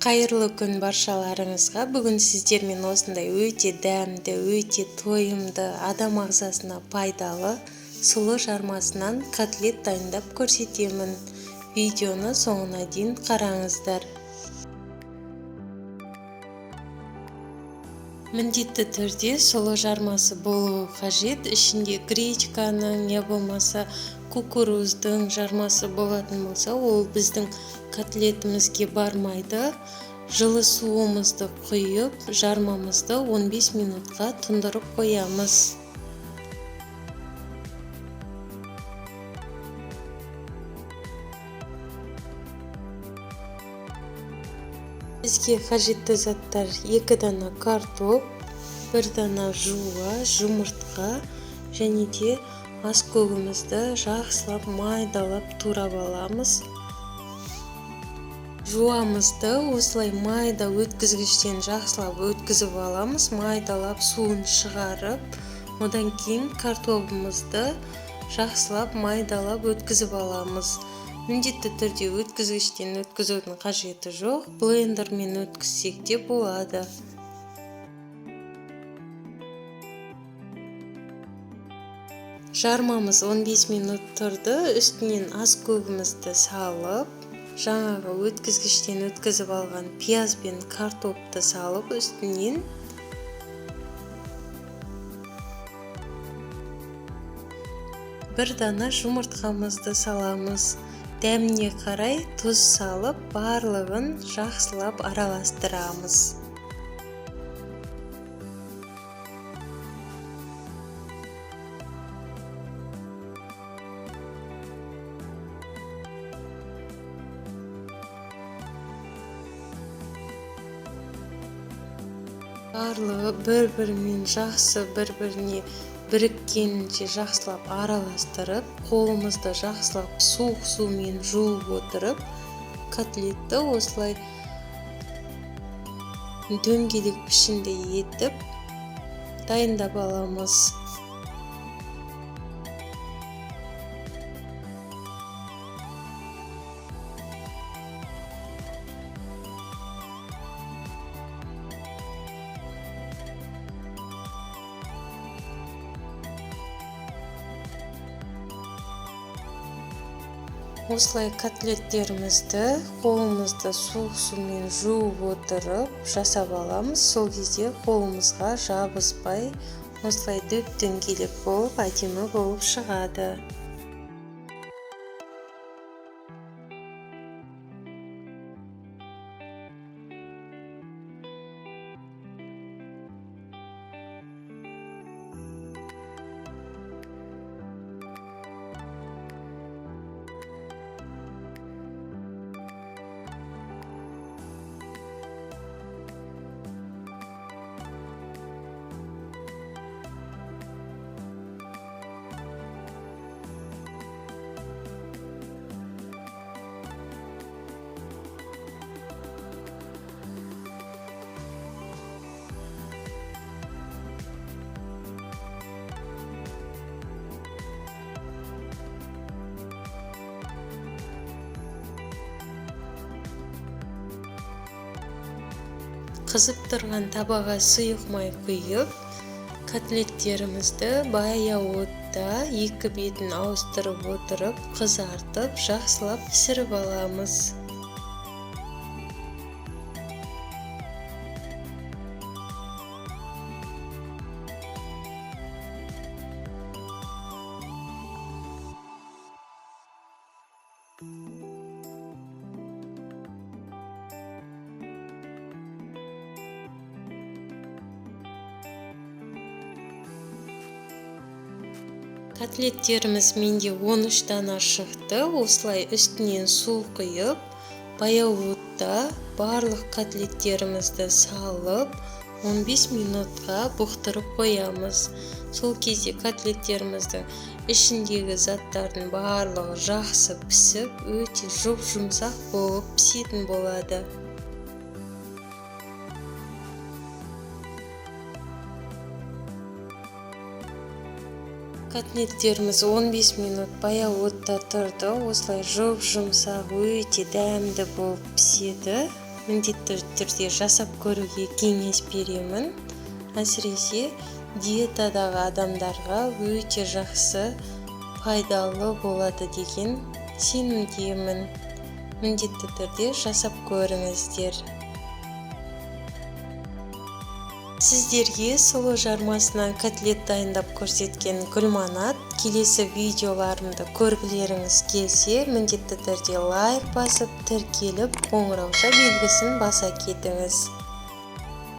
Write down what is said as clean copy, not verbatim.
Қайырлы күн баршаларыңызға. Бүгін сіздермен осындай өте дәмді, өте тойымды, адам ағзасына пайдалы сұлы жармасынан котлет дайындап көрсетемін. Видеоны соңына дейін қараңыздар. Міндетті түрде сұлы жармасы болуы қажет. Ішінде гречканың, не болмаса кукуруздың жармасы болатын болса, ол біздің котлетімізге бармайды. Жылы суымызды құйып, жармамызды 15 минутқа тұндырып қоямыз. Бізге қажетті заттар: 2 дана картоп, 1 дана жуа, жұмыртқа және де аскөгімізді жақсылап майдалап турап аламыз. Жуамызды осылай майда өткізгіштен жақсылап өткізіп аламыз, майдалап суын шығарып, одан кейін картопымызды жақсылап майдалап өткізіп аламыз. Міндетті түрде өткізгіштен өткізудің қажеті жоқ, блендермен өткізсек те болады. Жармамыз 15 минут тұрды. Үстінен аскөгімізді салып, жаңағы өткізгіштен өткізіп алған пияз бен картопты салып, үстінен бір дана жұмыртқамызды саламыз. Дәміне қарай тұз салып, барлығын жақсылап араластырамыз. Барлығы бір-бірімен жақсы, бір-біріне біріккенінше жақсылап араластырып, қолымызды жақсылап суық сумен жуып отырып, котлетті осылай дөңгелек пішінде етіп дайындап аламыз. Осылай котлеттерімізді қолымызды суық сумен жуып отырып жасап аламыз. Сол кезде қолымызға жабыспай, осылай дөп-дөңгелек болып, әдемі болып шығады. Қызып тұрған табаға сұйық май құйып, котлеттерімізді баяу отта 2 бетін ауыстырып отырып, қызартып, жақсылап пісіріп аламыз. Котлеттеріміз менде 13 дана шықты. Осылай үстінен су құйып, баяу отта барлық котлеттерімізді салып, 15 минутқа бұқтырып қоямыз. Сол кезде котлеттеріміздің ішіндегі заттардың барлығы жақсы пісіп, өте жұп-жұмсақ болып пісетін болады. Котлеттеріміз 15 минут баяу отта тұрды. Осылай жұп-жұмсақ, өте дәмді болып піседі. міндетті түрде жасап көруге кеңес беремін. Әсіресе диетадағы адамдарға өте жақсы, пайдалы болады деген сенімдемін. Міндетті түрде жасап көріңіздер. Сіздерге сұлу жармасынан котлет дайындап көрсеткен Гүлманат. Келесі видеоларымды көргілеріңіз келсе, міндетті түрде лайк басып, тіркеліп, қоңырауша белгісін баса кетіңіз.